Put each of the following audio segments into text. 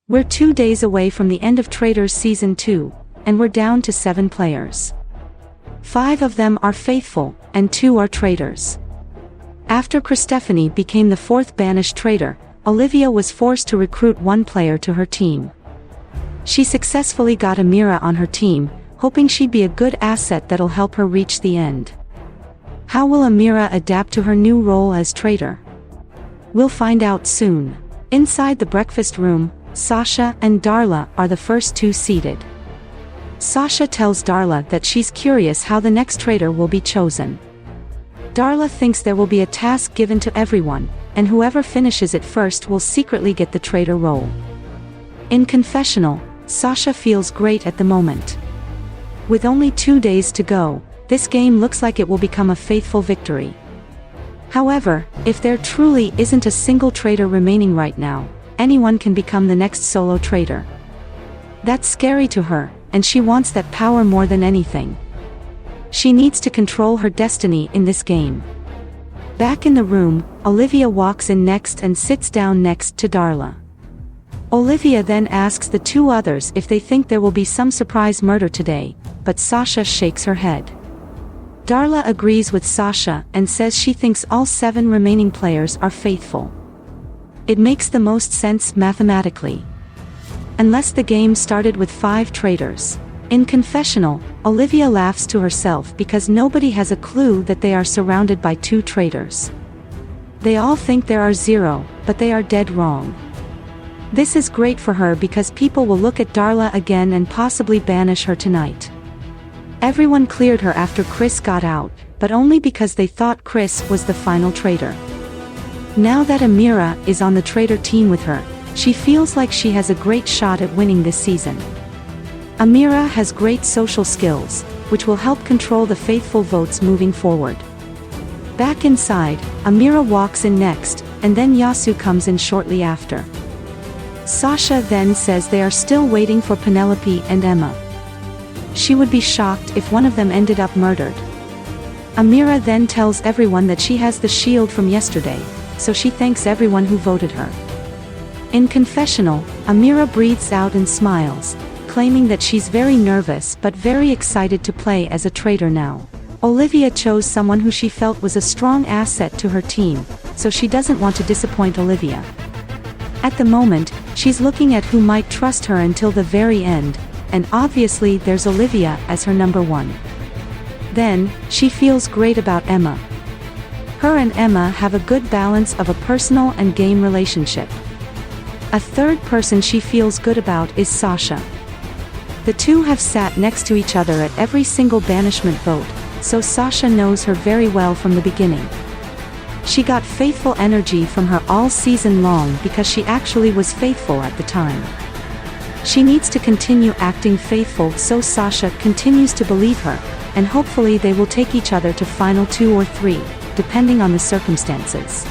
We're 2 days away from the end of Traitors Season 2, and we're down to 7 players. 5 of them are faithful, and 2 are traitors. After Stephanie became the 4th banished traitor, Olivia was forced to recruit 1 player to her team. She successfully got Amira on her team, hoping she'd be a good asset that'll help her reach the end. How will Amira adapt to her new role as traitor? We'll find out soon. Inside the breakfast room, Sasha and Darla are the first 2 seated. Sasha tells Darla that she's curious how the next traitor will be chosen. Darla thinks there will be a task given to everyone, and whoever finishes it first will secretly get the traitor role. In confessional, Sasha feels great at the moment. With only 2 days to go, this game looks like it will become a faithful victory. However, if there truly isn't a single traitor remaining right now, anyone can become the next solo traitor. That's scary to her, and she wants that power more than anything. She needs to control her destiny in this game. Back in the room, Olivia walks in next and sits down next to Darla. Olivia then asks the 2 others if they think there will be some surprise murder today, but Sasha shakes her head. Darla agrees with Sasha and says she thinks all 7 remaining players are faithful. It makes the most sense mathematically. Unless the game started with 5 traitors. In confessional, Olivia laughs to herself because nobody has a clue that they are surrounded by 2 traitors. They all think there are 0, but they are dead wrong. This is great for her because people will look at Darla again and possibly banish her tonight. Everyone cleared her after Chris got out, but only because they thought Chris was the final traitor. Now that Amira is on the traitor team with her, she feels like she has a great shot at winning this season. Amira has great social skills, which will help control the faithful votes moving forward. Back inside, Amira walks in next, and then Yasu comes in shortly after. Sasha then says they are still waiting for Penelope and Emma. She would be shocked if one of them ended up murdered. Amira then tells everyone that she has the shield from yesterday, so she thanks everyone who voted her. In confessional, Amira breathes out and smiles, claiming that she's very nervous but very excited to play as a traitor now. Olivia chose someone who she felt was a strong asset to her team, so she doesn't want to disappoint Olivia. At the moment, she's looking at who might trust her until the very end, and obviously there's Olivia as her number 1. Then, she feels great about Emma. Her and Emma have a good balance of a personal and game relationship. A third person she feels good about is Sasha. The 2 have sat next to each other at every single banishment vote, so Sasha knows her very well from the beginning. She got faithful energy from her all season long because she actually was faithful at the time. She needs to continue acting faithful so Sasha continues to believe her, and hopefully they will take each other to final 2 or 3, depending on the circumstances.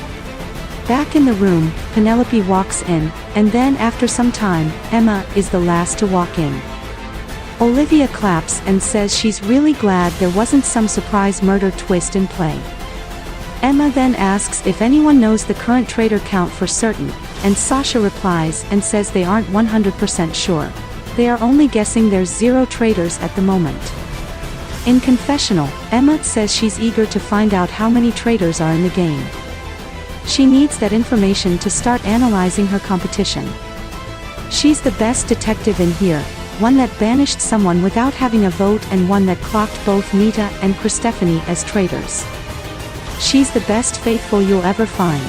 Back in the room, Penelope walks in, and then after some time, Emma is the last to walk in. Olivia claps and says she's really glad there wasn't some surprise murder twist in play. Emma then asks if anyone knows the current traitor count for certain, and Sasha replies and says they aren't 100% sure. They are only guessing there's 0 traitors at the moment. In confessional, Emma says she's eager to find out how many traitors are in the game. She needs that information to start analyzing her competition. She's the best detective in here, one that banished someone without having a vote and one that clocked both Nita and Stephanie as traitors. She's the best faithful you'll ever find.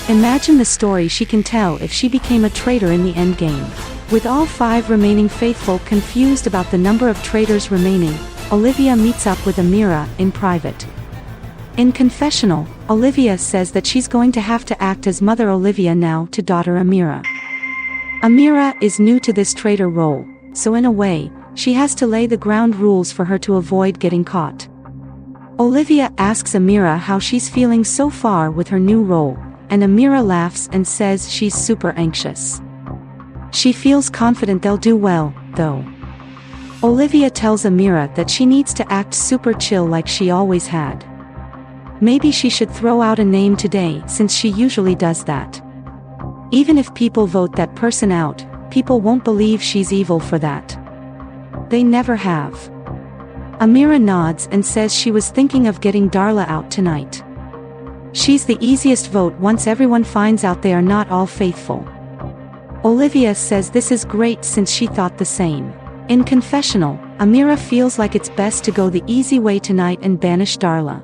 Imagine the story she can tell if she became a traitor in the endgame. With all 5 remaining faithful confused about the number of traitors remaining, Olivia meets up with Amira in private. In confessional, Olivia says that she's going to have to act as Mother Olivia now to daughter Amira. Amira is new to this traitor role, so in a way, she has to lay the ground rules for her to avoid getting caught. Olivia asks Amira how she's feeling so far with her new role, and Amira laughs and says she's super anxious. She feels confident they'll do well, though. Olivia tells Amira that she needs to act super chill like she always had. Maybe she should throw out a name today since she usually does that. Even if people vote that person out, people won't believe she's evil for that. They never have. Amira nods and says she was thinking of getting Darla out tonight. She's the easiest vote once everyone finds out they are not all faithful. Olivia says this is great since she thought the same. In confessional, Amira feels like it's best to go the easy way tonight and banish Darla.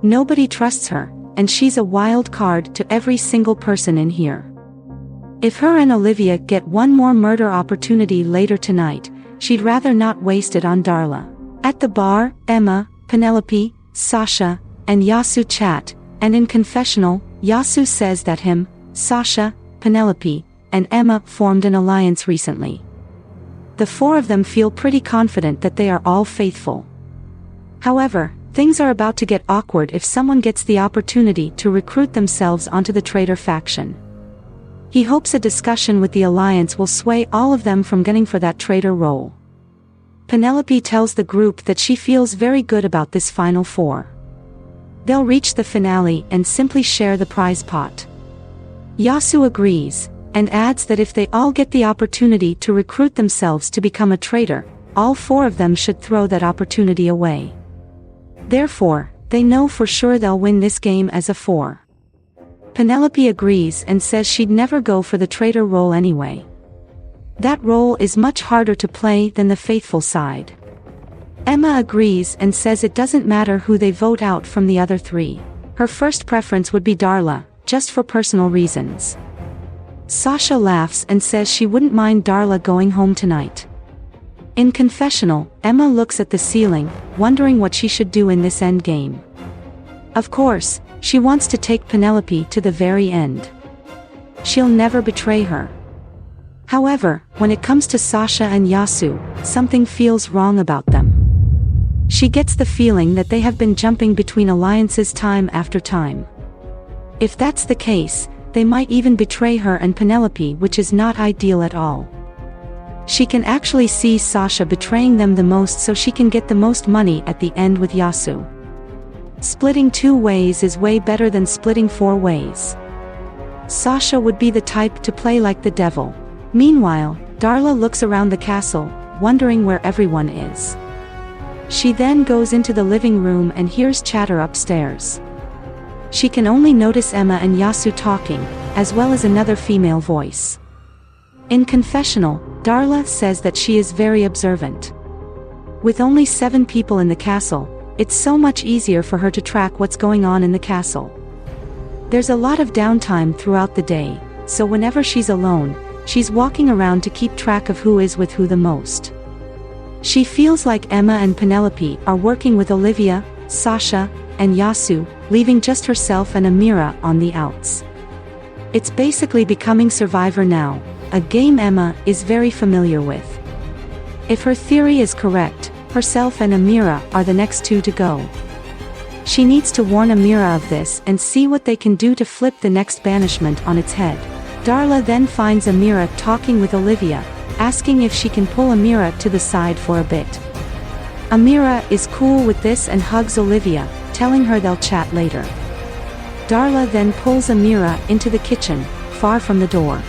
Nobody trusts her, and she's a wild card to every single person in here. If her and Olivia get one more murder opportunity later tonight, she'd rather not waste it on Darla. At the bar, Emma, Penelope, Sasha, and Yasu chat, and in confessional, Yasu says that him, Sasha, Penelope, and Emma formed an alliance recently. The four of them feel pretty confident that they are all faithful. However, things are about to get awkward if someone gets the opportunity to recruit themselves onto the traitor faction. He hopes a discussion with the alliance will sway all of them from gunning for that traitor role. Penelope tells the group that she feels very good about this final four. They'll reach the finale and simply share the prize pot. Yasu agrees, and adds that if they all get the opportunity to recruit themselves to become a traitor, all four of them should throw that opportunity away. Therefore, they know for sure they'll win this game as a four. Penelope agrees and says she'd never go for the traitor role anyway. That role is much harder to play than the faithful side. Emma agrees and says it doesn't matter who they vote out from the other three. Her first preference would be Darla, just for personal reasons. Sasha laughs and says she wouldn't mind Darla going home tonight. In confessional, Emma looks at the ceiling, wondering what she should do in this end game. Of course, she wants to take Penelope to the very end. She'll never betray her. However, when it comes to Sasha and Yasu, something feels wrong about them. She gets the feeling that they have been jumping between alliances time after time. If that's the case, they might even betray her and Penelope, which is not ideal at all. She can actually see Sasha betraying them the most so she can get the most money at the end with Yasu. Splitting 2 ways is way better than splitting 4 ways. Sasha would be the type to play like the devil. Meanwhile, Darla looks around the castle, wondering where everyone is. She then goes into the living room and hears chatter upstairs. She can only notice Emma and Yasu talking, as well as another female voice. In confessional, Darla says that she is very observant. With only 7 people in the castle, it's so much easier for her to track what's going on in the castle. There's a lot of downtime throughout the day, so whenever she's alone, she's walking around to keep track of who is with who the most. She feels like Emma and Penelope are working with Olivia, Sasha, and Yasu, leaving just herself and Amira on the outs. It's basically becoming Survivor now, a game Emma is very familiar with. If her theory is correct, herself and Amira are the next 2 to go. She needs to warn Amira of this and see what they can do to flip the next banishment on its head. Darla then finds Amira talking with Olivia, asking if she can pull Amira to the side for a bit. Amira is cool with this and hugs Olivia, telling her they'll chat later. Darla then pulls Amira into the kitchen, far from the door.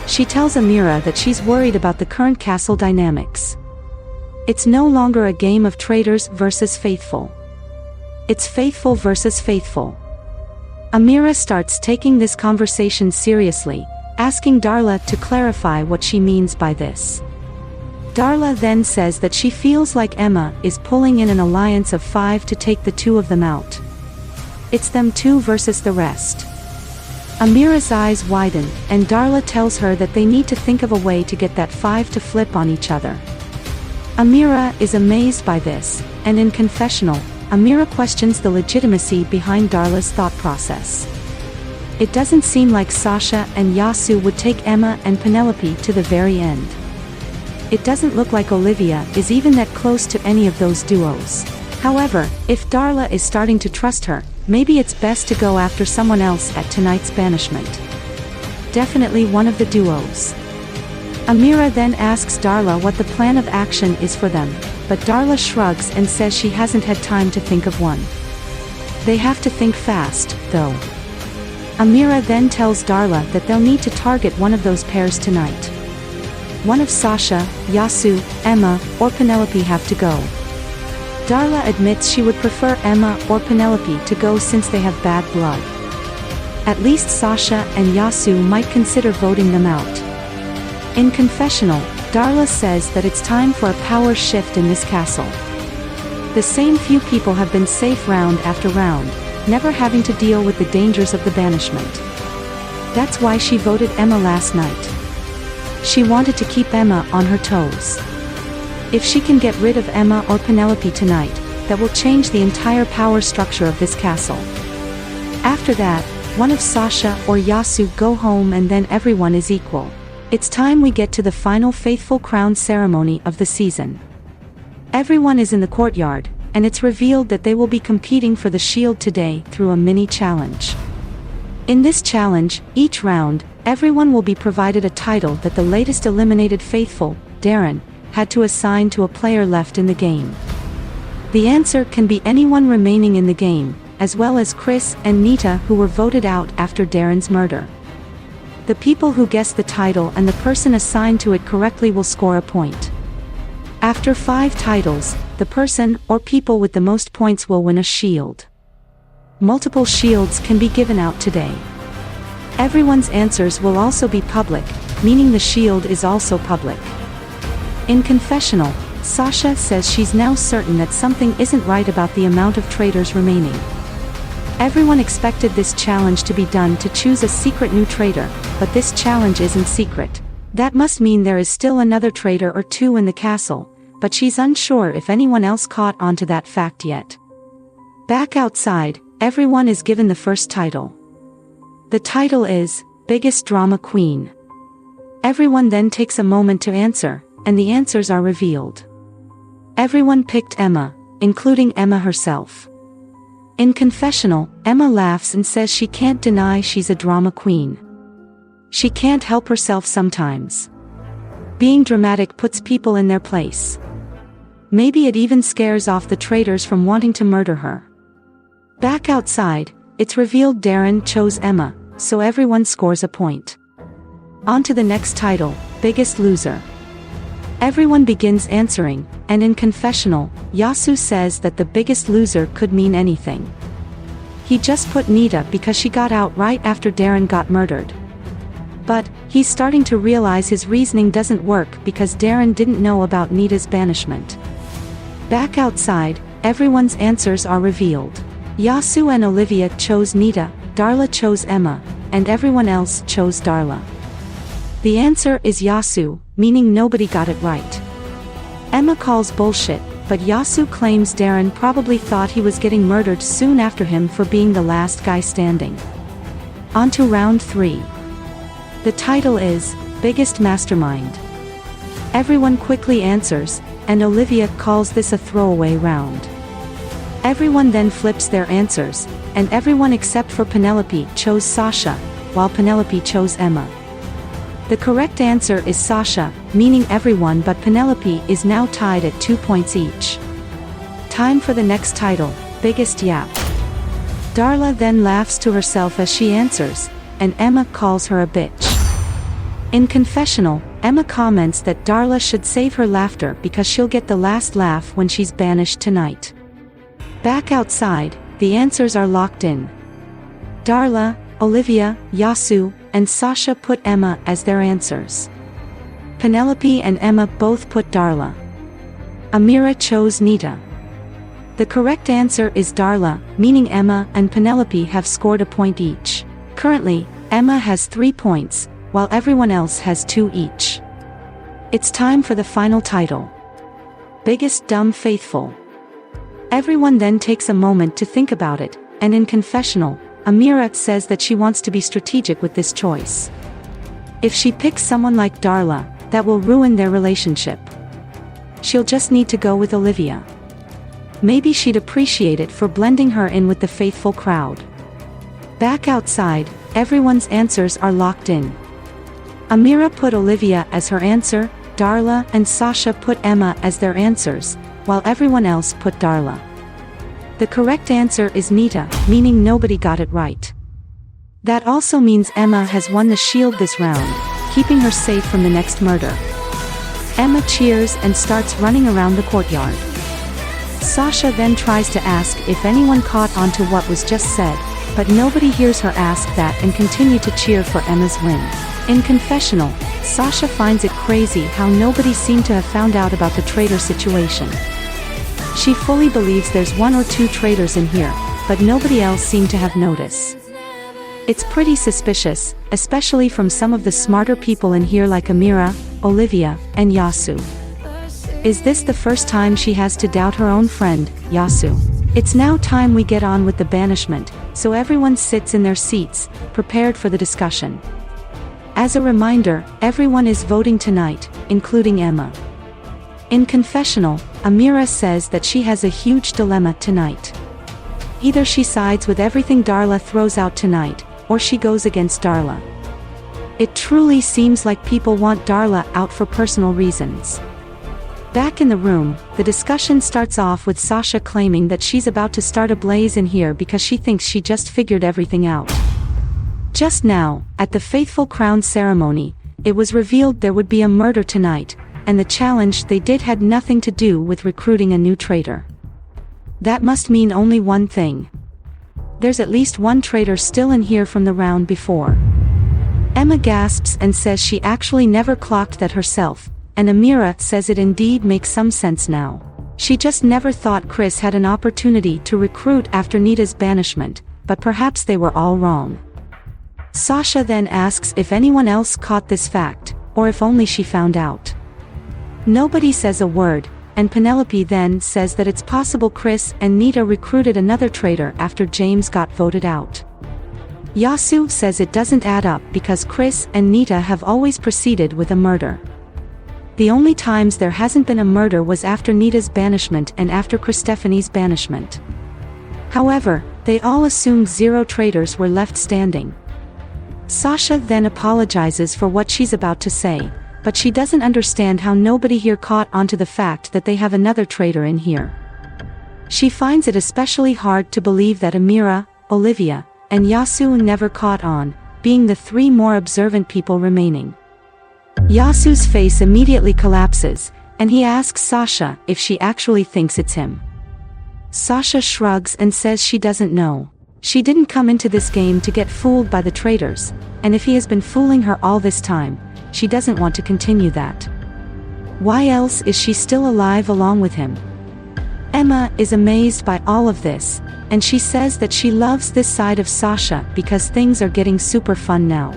She tells Amira that she's worried about the current castle dynamics. It's no longer a game of traitors versus faithful. It's faithful versus faithful. Amira starts taking this conversation seriously, asking Darla to clarify what she means by this. Darla then says that she feels like Emma is pulling in an alliance of 5 to take the 2 of them out. It's them 2 versus the rest. Amira's eyes widen, and Darla tells her that they need to think of a way to get that 5 to flip on each other. Amira is amazed by this, and in confessional, Amira questions the legitimacy behind Darla's thought process. It doesn't seem like Sasha and Yasu would take Emma and Penelope to the very end. It doesn't look like Olivia is even that close to any of those duos. However, if Darla is starting to trust her, maybe it's best to go after someone else at tonight's banishment. Definitely one of the duos. Amira then asks Darla what the plan of action is for them, but Darla shrugs and says she hasn't had time to think of one. They have to think fast, though. Amira then tells Darla that they'll need to target one of those pairs tonight. One of Sasha, Yasu, Emma, or Penelope have to go. Darla admits she would prefer Emma or Penelope to go since they have bad blood. At least Sasha and Yasu might consider voting them out. In confessional, Darla says that it's time for a power shift in this castle. The same few people have been safe round after round, never having to deal with the dangers of the banishment. That's why she voted Emma last night. She wanted to keep Emma on her toes. If she can get rid of Emma or Penelope tonight, that will change the entire power structure of this castle. After that, one of Sasha or Yasu go home and then everyone is equal. It's time we get to the final faithful crown ceremony of the season. Everyone is in the courtyard, and it's revealed that they will be competing for the shield today through a mini challenge. In this challenge, each round, everyone will be provided a title that the latest eliminated faithful, Darren, had to assign to a player left in the game. The answer can be anyone remaining in the game, as well as Chris and Nita who were voted out after Darren's murder. The people who guess the title and the person assigned to it correctly will score a point. After 5 titles, the person or people with the most points will win a shield. Multiple shields can be given out today. Everyone's answers will also be public, meaning the shield is also public. In confessional, Sasha says she's now certain that something isn't right about the amount of traitors remaining. Everyone expected this challenge to be done to choose a secret new traitor, but this challenge isn't secret. That must mean there is still another traitor or 2 in the castle, but she's unsure if anyone else caught on to that fact yet. Back outside, everyone is given the first title. The title is, Biggest Drama Queen. Everyone then takes a moment to answer, and the answers are revealed. Everyone picked Emma, including Emma herself. In confessional, Emma laughs and says she can't deny she's a drama queen. She can't help herself sometimes. Being dramatic puts people in their place. Maybe it even scares off the traitors from wanting to murder her. Back outside, it's revealed Darren chose Emma, so everyone scores a point. On to the next title, Biggest Loser. Everyone begins answering, and in confessional, Yasu says that the biggest loser could mean anything. He just put Nita because she got out right after Darren got murdered. But, he's starting to realize his reasoning doesn't work because Darren didn't know about Nita's banishment. Back outside, everyone's answers are revealed. Yasu and Olivia chose Nita, Darla chose Emma, and everyone else chose Darla. The answer is Yasu, meaning nobody got it right. Emma calls bullshit, but Yasu claims Darren probably thought he was getting murdered soon after him for being the last guy standing. On to round 3. The title is, Biggest Mastermind. Everyone quickly answers, and Olivia calls this a throwaway round. Everyone then flips their answers, and everyone except for Penelope chose Sasha, while Penelope chose Emma. The correct answer is Sasha, meaning everyone but Penelope is now tied at 2 points each. Time for the next title, Biggest Yap. Darla then laughs to herself as she answers, and Emma calls her a bitch. In confessional, Emma comments that Darla should save her laughter because she'll get the last laugh when she's banished tonight. Back outside, the answers are locked in. Darla, Olivia, Yasu, and Sasha put Emma as their answers. Penelope and Emma both put Darla. Amira chose Nita. The correct answer is Darla, meaning Emma and Penelope have scored a point each. Currently, Emma has 3 points, while everyone else has 2 each. It's time for the final title. Biggest Dumb Faithful. Everyone then takes a moment to think about it, and in confessional, Amira says that she wants to be strategic with this choice. If she picks someone like Darla, that will ruin their relationship. She'll just need to go with Olivia. Maybe she'd appreciate it for blending her in with the faithful crowd. Back outside, everyone's answers are locked in. Amira put Olivia as her answer, Darla and Sasha put Emma as their answers, while everyone else put Darla. The correct answer is Nita, meaning nobody got it right. That also means Emma has won the shield this round, keeping her safe from the next murder. Emma cheers and starts running around the courtyard. Sasha then tries to ask if anyone caught on to what was just said, but nobody hears her ask that and continue to cheer for Emma's win. In confessional, Sasha finds it crazy how nobody seemed to have found out about the traitor situation. She fully believes there's 1 or 2 traitors in here, but nobody else seemed to have noticed. It's pretty suspicious, especially from some of the smarter people in here like Amira, Olivia, and Yasu. Is this the first time she has to doubt her own friend, Yasu? It's now time we get on with the banishment, so everyone sits in their seats, prepared for the discussion. As a reminder, everyone is voting tonight, including Emma. In confessional, Amira says that she has a huge dilemma tonight. Either she sides with everything Darla throws out tonight, or she goes against Darla. It truly seems like people want Darla out for personal reasons. Back in the room, the discussion starts off with Sasha claiming that she's about to start a blaze in here because she thinks she just figured everything out. Just now, at the Faithful Crown ceremony, it was revealed there would be a murder tonight, and the challenge they did had nothing to do with recruiting a new traitor. That must mean only one thing. There's at least one traitor still in here from the round before. Emma gasps and says she actually never clocked that herself, and Amira says it indeed makes some sense now. She just never thought Chris had an opportunity to recruit after Nita's banishment, but perhaps they were all wrong. Sasha then asks if anyone else caught this fact, or if only she found out. Nobody says a word, and Penelope then says that it's possible Chris and Nita recruited another traitor after James got voted out. Yasu says it doesn't add up because Chris and Nita have always proceeded with a murder. The only times there hasn't been a murder was after Nita's banishment and after Christephanie's banishment. However, they all assumed 0 traitors were left standing. Sasha then apologizes for what she's about to say, but she doesn't understand how nobody here caught onto the fact that they have another traitor in here. She finds it especially hard to believe that Amira, Olivia, and Yasu never caught on, being the 3 more observant people remaining. Yasu's face immediately collapses, and he asks Sasha if she actually thinks it's him. Sasha shrugs and says she doesn't know. She didn't come into this game to get fooled by the traitors, and if he has been fooling her all this time, she doesn't want to continue that. Why else is she still alive along with him? Emma is amazed by all of this, and she says that she loves this side of Sasha because things are getting super fun now.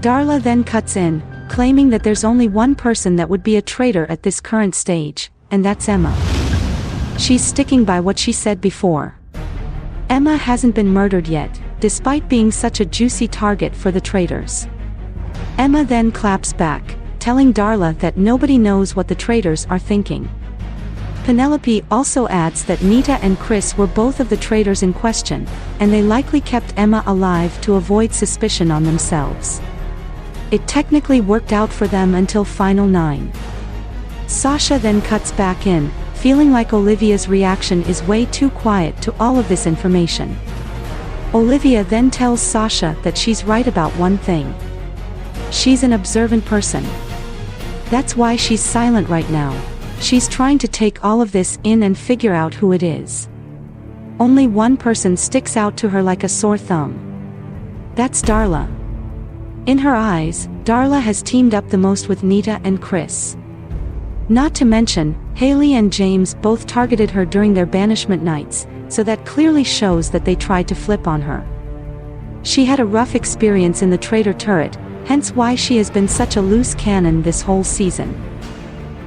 Darla then cuts in, claiming that there's only one person that would be a traitor at this current stage, and that's Emma. She's sticking by what she said before. Emma hasn't been murdered yet, despite being such a juicy target for the traitors. Emma then claps back, telling Darla that nobody knows what the traitors are thinking. Penelope also adds that Nita and Chris were both of the traitors in question, and they likely kept Emma alive to avoid suspicion on themselves. It technically worked out for them until Final 9. Sasha then cuts back in, feeling like Olivia's reaction is way too quiet to all of this information. Olivia then tells Sasha that she's right about one thing. She's an observant person. That's why she's silent right now. She's trying to take all of this in and figure out who it is. Only one person sticks out to her like a sore thumb. That's Darla. In her eyes, Darla has teamed up the most with Nita and Chris. Not to mention, Haley and James both targeted her during their banishment nights, so that clearly shows that they tried to flip on her. She had a rough experience in the traitor turret, hence why she has been such a loose cannon this whole season.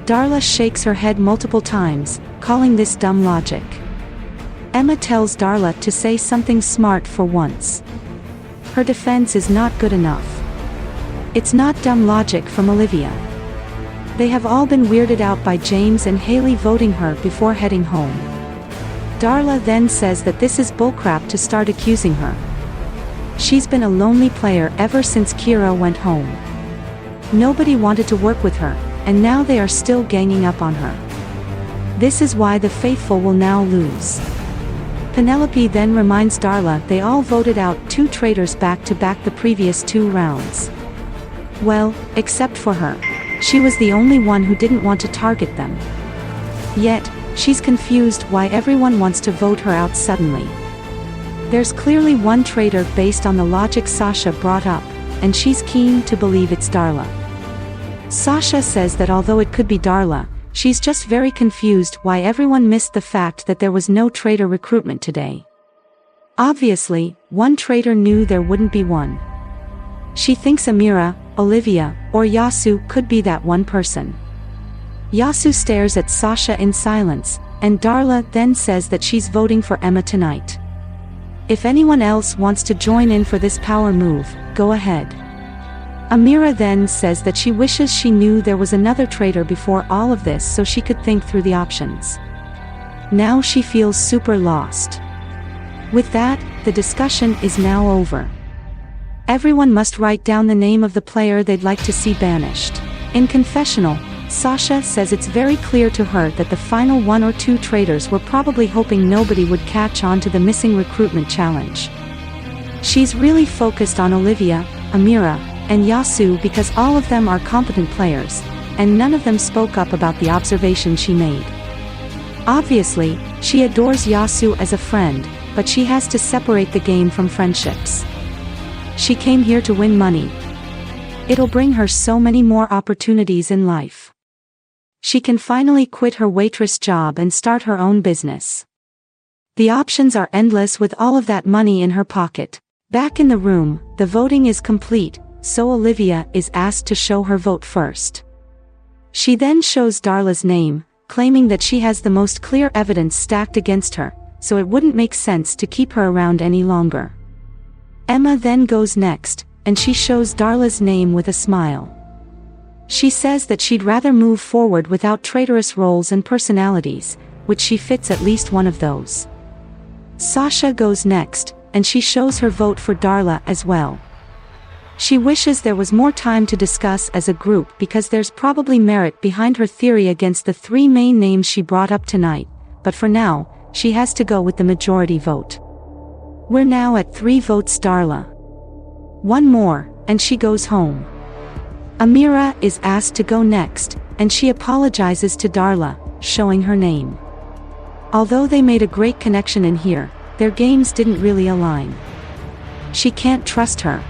Darla shakes her head multiple times, calling this dumb logic. Emma tells Darla to say something smart for once. Her defense is not good enough. It's not dumb logic from Olivia. They have all been weirded out by James and Haley voting her before heading home. Darla then says that this is bullcrap to start accusing her. She's been a lonely player ever since Kira went home. Nobody wanted to work with her, and now they are still ganging up on her. This is why the faithful will now lose. Penelope then reminds Darla they all voted out 2 traitors back to back the previous 2 rounds. Well, except for her. She was the only one who didn't want to target them. Yet, she's confused why everyone wants to vote her out suddenly. There's clearly one traitor based on the logic Sasha brought up, and she's keen to believe it's Darla. Sasha says that although it could be Darla, she's just very confused why everyone missed the fact that there was no traitor recruitment today. Obviously, one traitor knew there wouldn't be one. She thinks Amira, Olivia, or Yasu could be that one person. Yasu stares at Sasha in silence, and Darla then says that she's voting for Emma tonight. If anyone else wants to join in for this power move, go ahead. Amira then says that she wishes she knew there was another traitor before all of this so she could think through the options. Now she feels super lost. With that, the discussion is now over. Everyone must write down the name of the player they'd like to see banished. In confessional, Sasha says it's very clear to her that the final 1 or 2 traitors were probably hoping nobody would catch on to the missing recruitment challenge. She's really focused on Olivia, Amira, and Yasu because all of them are competent players, and none of them spoke up about the observation she made. Obviously, she adores Yasu as a friend, but she has to separate the game from friendships. She came here to win money. It'll bring her so many more opportunities in life. She can finally quit her waitress job and start her own business. The options are endless with all of that money in her pocket. Back in the room, the voting is complete, so Olivia is asked to show her vote first. She then shows Darla's name, claiming that she has the most clear evidence stacked against her, so it wouldn't make sense to keep her around any longer. Emma then goes next, and she shows Darla's name with a smile. She says that she'd rather move forward without traitorous roles and personalities, which she fits at least one of those. Sasha goes next, and she shows her vote for Darla as well. She wishes there was more time to discuss as a group because there's probably merit behind her theory against the 3 main names she brought up tonight, but for now, she has to go with the majority vote. We're now at 3 votes Darla. One more, and she goes home. Amira is asked to go next, and she apologizes to Darla, showing her name. Although they made a great connection in here, their games didn't really align. She can't trust her.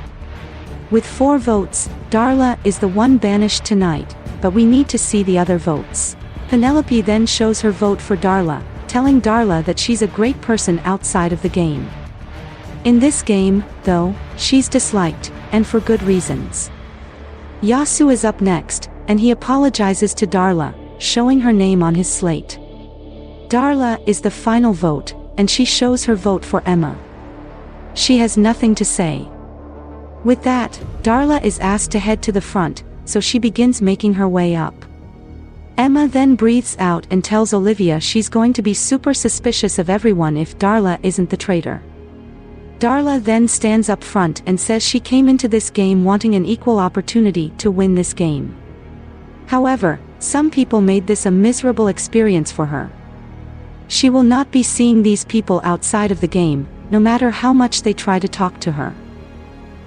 With 4 votes, Darla is the one banished tonight, but we need to see the other votes. Penelope then shows her vote for Darla, telling Darla that she's a great person outside of the game. In this game, though, she's disliked, and for good reasons. Yasu is up next, and he apologizes to Darla, showing her name on his slate. Darla is the final vote, and she shows her vote for Emma. She has nothing to say. With that, Darla is asked to head to the front, so she begins making her way up. Emma then breathes out and tells Olivia she's going to be super suspicious of everyone if Darla isn't the traitor. Darla then stands up front and says she came into this game wanting an equal opportunity to win this game. However, some people made this a miserable experience for her. She will not be seeing these people outside of the game, no matter how much they try to talk to her.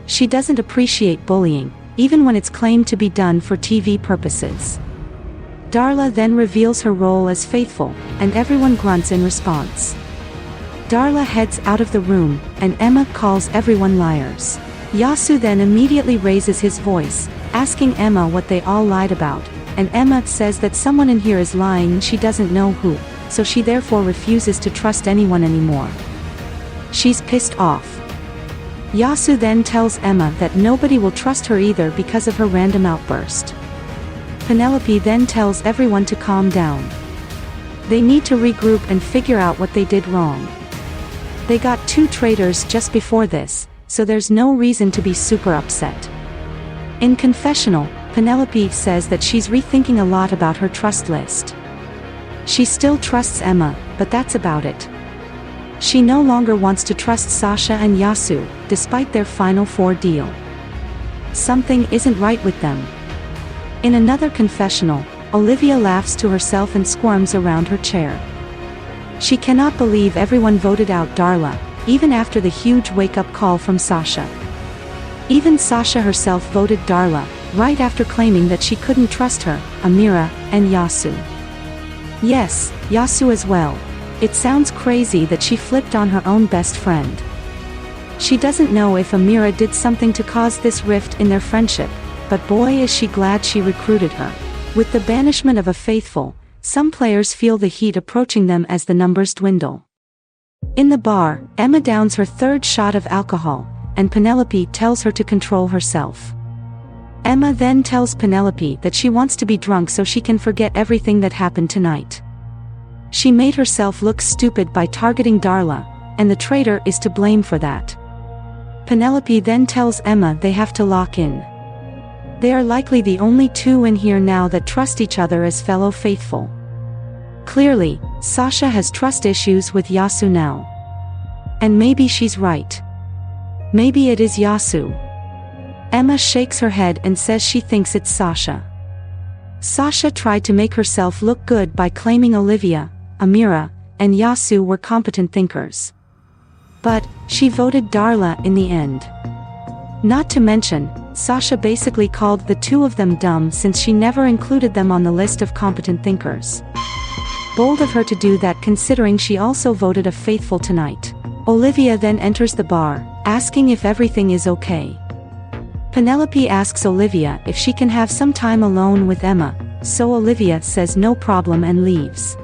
She doesn't appreciate bullying, even when it's claimed to be done for TV purposes. Darla then reveals her role as faithful, and everyone grunts in response. Darla heads out of the room, and Emma calls everyone liars. Yasu then immediately raises his voice, asking Emma what they all lied about, and Emma says that someone in here is lying and she doesn't know who, so she therefore refuses to trust anyone anymore. She's pissed off. Yasu then tells Emma that nobody will trust her either because of her random outburst. Penelope then tells everyone to calm down. They need to regroup and figure out what they did wrong. They got 2 traitors just before this, so there's no reason to be super upset. In confessional, Penelope says that she's rethinking a lot about her trust list. She still trusts Emma, but that's about it. She no longer wants to trust Sasha and Yasu, despite their final 4 deal. Something isn't right with them. In another confessional, Olivia laughs to herself and squirms around her chair. She cannot believe everyone voted out Darla, even after the huge wake-up call from Sasha. Even Sasha herself voted Darla, right after claiming that she couldn't trust her, Amira, and Yasu. Yes, Yasu as well. It sounds crazy that she flipped on her own best friend. She doesn't know if Amira did something to cause this rift in their friendship, but boy is she glad she recruited her. With the banishment of a faithful, some players feel the heat approaching them as the numbers dwindle. In the bar, Emma downs her third shot of alcohol, and Penelope tells her to control herself. Emma then tells Penelope that she wants to be drunk so she can forget everything that happened tonight. She made herself look stupid by targeting Darla, and the traitor is to blame for that. Penelope then tells Emma they have to lock in. They are likely the only two in here now that trust each other as fellow faithful. Clearly, Sasha has trust issues with Yasu now. And maybe she's right. Maybe it is Yasu. Emma shakes her head and says she thinks it's Sasha. Sasha tried to make herself look good by claiming Olivia, Amira, and Yasu were competent thinkers. But she voted Darla in the end. Not to mention, Sasha basically called the two of them dumb since she never included them on the list of competent thinkers. Bold of her to do that considering she also voted a faithful tonight. Olivia then enters the bar, asking if everything is okay. Penelope asks Olivia if she can have some time alone with Emma, so Olivia says no problem and leaves.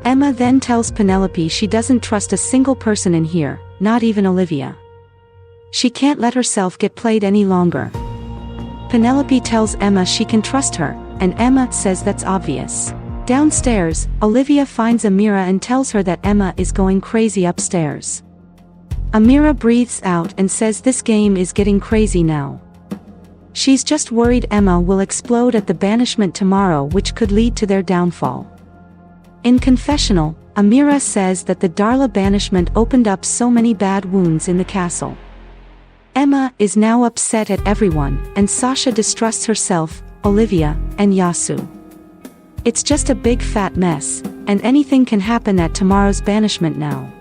Emma then tells Penelope she doesn't trust a single person in here, not even Olivia. She can't let herself get played any longer. Penelope tells Emma she can trust her, and Emma says that's obvious. Downstairs, Olivia finds Amira and tells her that Emma is going crazy upstairs. Amira breathes out and says this game is getting crazy now. She's just worried Emma will explode at the banishment tomorrow, which could lead to their downfall. In confessional, Amira says that the Darla banishment opened up so many bad wounds in the castle. Emma is now upset at everyone, and Sasha distrusts herself, Olivia, and Yasu. It's just a big fat mess, and anything can happen at tomorrow's banishment now.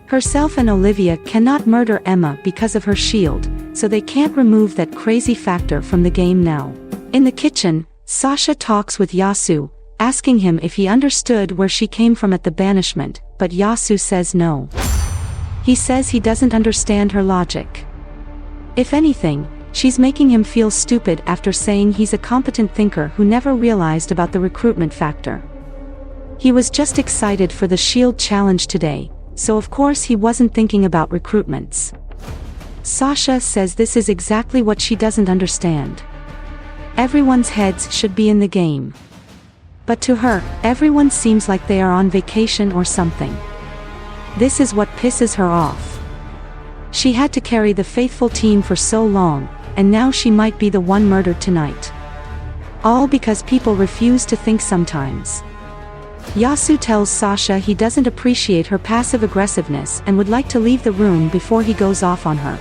Herself and Olivia cannot murder Emma because of her shield, so they can't remove that crazy factor from the game now. In the kitchen, Sasha talks with Yasu, asking him if he understood where she came from at the banishment, but Yasu says no. He says he doesn't understand her logic. If anything, she's making him feel stupid after saying he's a competent thinker who never realized about the recruitment factor. He was just excited for the shield challenge today, so of course he wasn't thinking about recruitments. Sasha says this is exactly what she doesn't understand. Everyone's heads should be in the game. But to her, everyone seems like they are on vacation or something. This is what pisses her off. She had to carry the faithful team for so long, and now she might be the one murdered tonight. All because people refuse to think sometimes. Yasu tells Sasha he doesn't appreciate her passive aggressiveness and would like to leave the room before he goes off on her.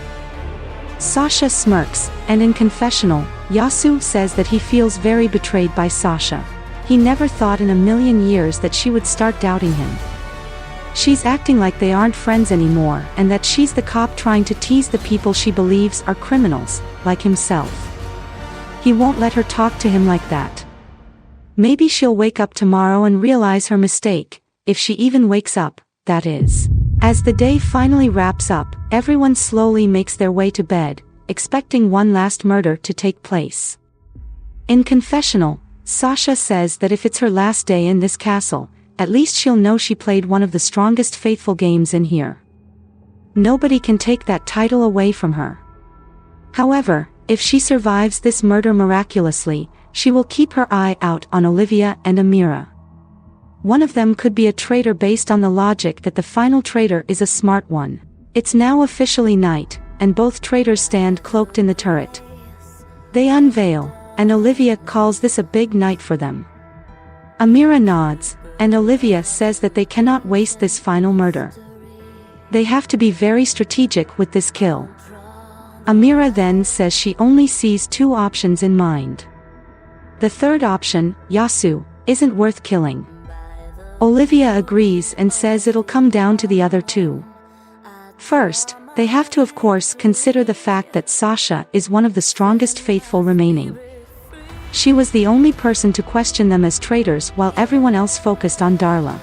Sasha smirks, and in confessional, Yasu says that he feels very betrayed by Sasha. He never thought in a million years that she would start doubting him. She's acting like they aren't friends anymore and that she's the cop trying to tease the people she believes are criminals, like himself. He won't let her talk to him like that. Maybe she'll wake up tomorrow and realize her mistake, if she even wakes up, that is. As the day finally wraps up, everyone slowly makes their way to bed, expecting one last murder to take place. In confessional, Sasha says that if it's her last day in this castle, at least she'll know she played one of the strongest faithful games in here. Nobody can take that title away from her. However, if she survives this murder miraculously, she will keep her eye out on Olivia and Amira. One of them could be a traitor based on the logic that the final traitor is a smart one. It's now officially night, and both traitors stand cloaked in the turret. They unveil, and Olivia calls this a big night for them. Amira nods, and Olivia says that they cannot waste this final murder. They have to be very strategic with this kill. Amira then says she only sees two options in mind. The third option, Yasu, isn't worth killing. Olivia agrees and says it'll come down to the other two. First, they have to of course consider the fact that Sasha is one of the strongest faithful remaining. She was the only person to question them as traitors while everyone else focused on Darla.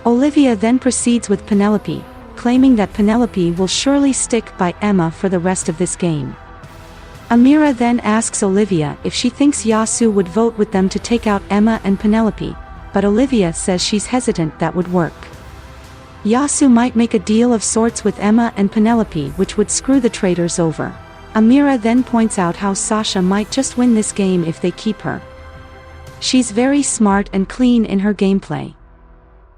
Olivia then proceeds with Penelope, claiming that Penelope will surely stick by Emma for the rest of this game. Amira then asks Olivia if she thinks Yasu would vote with them to take out Emma and Penelope, but Olivia says she's hesitant that would work. Yasu might make a deal of sorts with Emma and Penelope which would screw the traitors over. Amira then points out how Sasha might just win this game if they keep her. She's very smart and clean in her gameplay.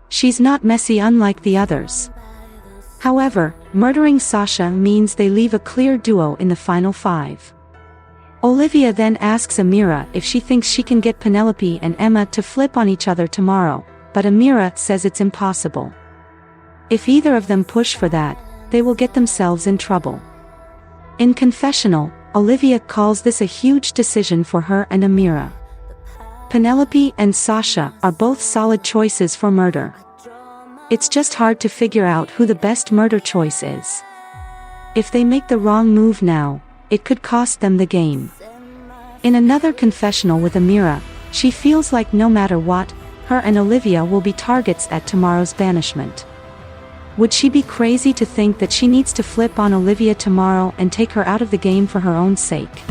She's not messy unlike the others. However, murdering Sasha means they leave a clear duo in the final 5. Olivia then asks Amira if she thinks she can get Penelope and Emma to flip on each other tomorrow, but Amira says it's impossible. If either of them push for that, they will get themselves in trouble. In confessional, Olivia calls this a huge decision for her and Amira. Penelope and Sasha are both solid choices for murder. It's just hard to figure out who the best murder choice is. If they make the wrong move now, it could cost them the game. In another confessional with Amira, she feels like no matter what, her and Olivia will be targets at tomorrow's banishment. Would she be crazy to think that she needs to flip on Olivia tomorrow and take her out of the game for her own sake?